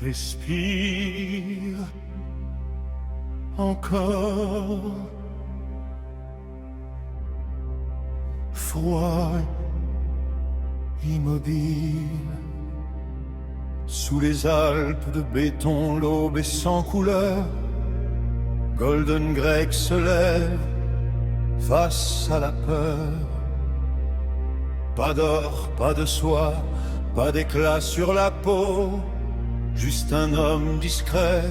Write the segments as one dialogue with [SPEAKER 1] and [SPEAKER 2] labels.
[SPEAKER 1] Respire encore. Froid, immobile. Sous les Alpes de béton, l'aube est sans couleur. Golden Greg se lève face à la peur. Pas d'or, pas de soie, pas d'éclat sur la peau. Juste un homme discret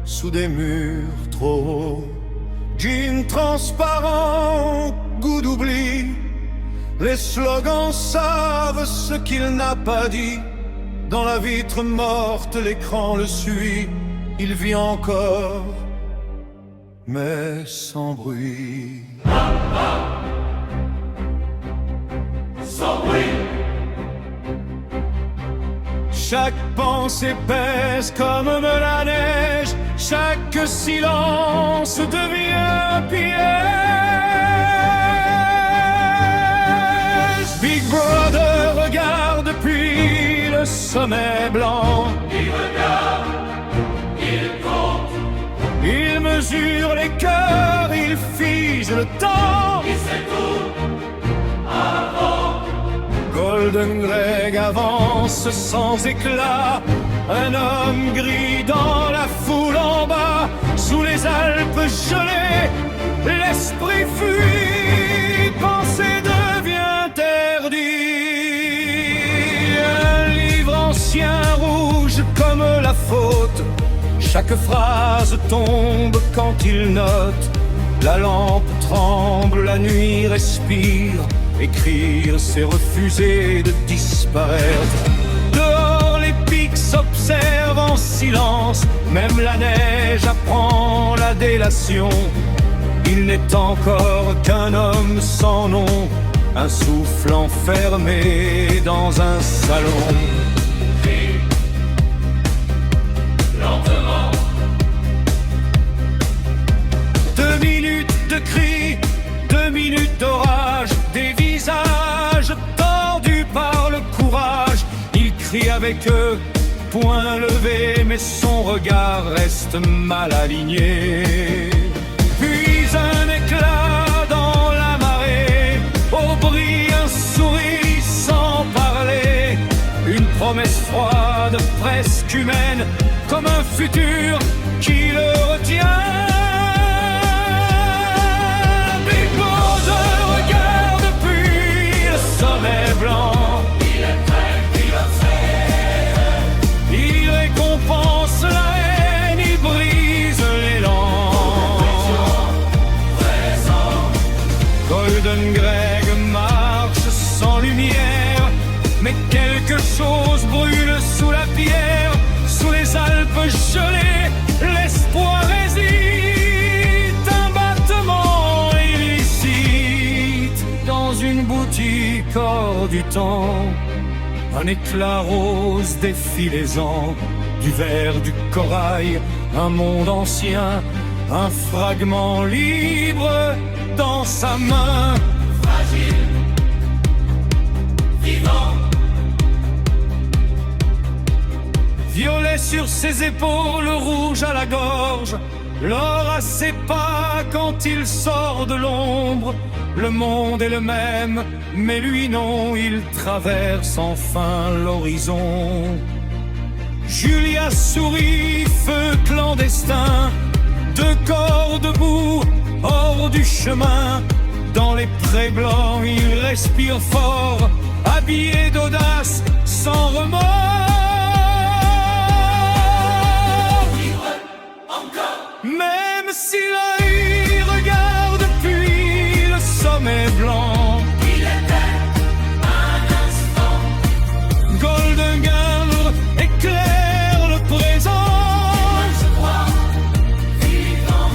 [SPEAKER 1] sous des murs trop hauts. Jean transparent, goût d'oubli. Les slogans savent ce qu'il n'a pas dit. Dans la vitre morte, l'écran le suit. Il vit encore, mais sans bruit.
[SPEAKER 2] Sans bruit.
[SPEAKER 1] Chaque pensée pèse comme de la neige. Chaque silence devient un piège. Big Brother regarde depuis le sommet blanc.
[SPEAKER 2] Il regarde, il compte,
[SPEAKER 1] Il mesure les cœurs, il fige le temps.
[SPEAKER 2] il sait tout avant.
[SPEAKER 1] Golden Greg avance sans éclat. Un homme gris dans la foule en bas. Sous les Alpes gelées, l'esprit fuit. Penser devient interdit. Un livre ancien rouge comme la faute. Chaque phrase tombe quand il note. La lampe tremble, la nuit respire. Écrire, c'est refuser de disparaître. Dehors, les pics s'observent en silence. Même la neige apprend la délation. Il n'est encore qu'un homme sans nom. Un souffle enfermé dans un salon.
[SPEAKER 2] Crie, lentement.
[SPEAKER 1] 2 minutes de cris, 2 minutes d'orage. Des visages tordus par le courage. Il crie avec eux, poing levé, mais son regard reste mal aligné. Puis un éclat dans la marée. Au bruit, un sourire sans parler. Une promesse froide, presque humaine, comme un futur qui le retient. Big Brother regarde depuis le sommet blanc.
[SPEAKER 2] Il est prêt, il observe.
[SPEAKER 1] Il récompense la haine, il brise l'élan.
[SPEAKER 2] Présent,
[SPEAKER 1] Golden Greg marche sans lumière, mais quelque chose brûle sous la pierre. Sous les Alpes gelées, l'espoir hésite. Un battement illicite dans une boutique hors du temps. Un éclat rose défie les ans. Du verre, du corail, un monde ancien. Un fragment libre dans sa main.
[SPEAKER 2] fragile, vivant.
[SPEAKER 1] Violet sur ses épaules, rouge à la gorge. L'or à ses pas quand il sort de l'ombre. Le monde est le même, mais lui non, il traverse enfin l'horizon. Julia sourit, feu clandestin. 2 corps debout, hors du chemin. Dans les prés blancs, il respire fort. Habillé d'audace, sans remords. Même si l'œil regarde depuis le sommet blanc.
[SPEAKER 2] Il était un instant.
[SPEAKER 1] Golden Girl éclaire le présent.
[SPEAKER 2] Je crois, vivant.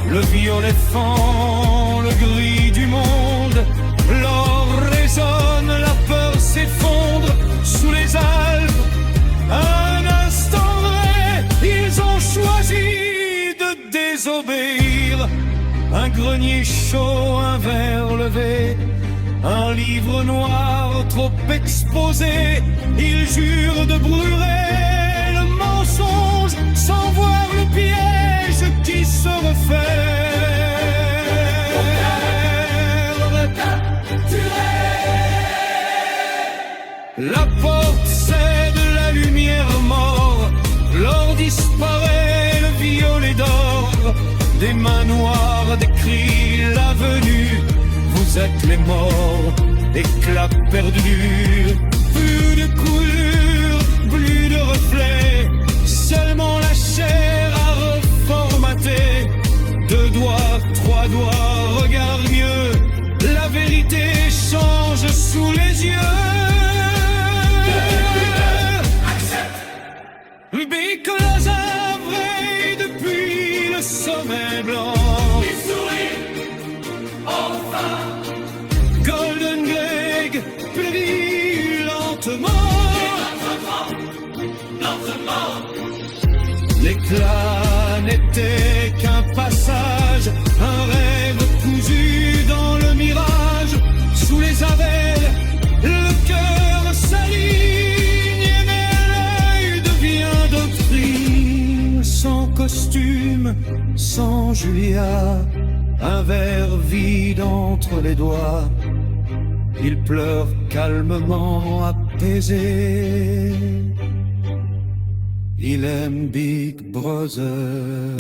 [SPEAKER 1] Le violet fend le gris du monde. L'or résonne, la peur s'effondre. Sous les Alpes, un instant vrai, ils ont choisi désobéir. Un grenier chaud, un verre levé. Un livre noir trop exposé. Il jure de brûler le monde. avec les morts, éclat perdu. Plus de couleurs, plus de reflets, seulement la chair à reformater. 2 doigts, 3 doigts, regarde mieux, la vérité change sous les yeux. Because I vrai depuis le sommet blanc.
[SPEAKER 2] Il sourit, enfin.
[SPEAKER 1] Golden Greg périt lentement.
[SPEAKER 2] Lentement.
[SPEAKER 1] L'éclat n'était qu'un passage, un rêve cousu dans le mirage. Sous les avelles, le cœur s'aligne, mais l'œil devient doctrine. Sans costume, sans Julia, un verre vide entre les doigts. Il pleure calmement, apaisé. Il aime Big Brother.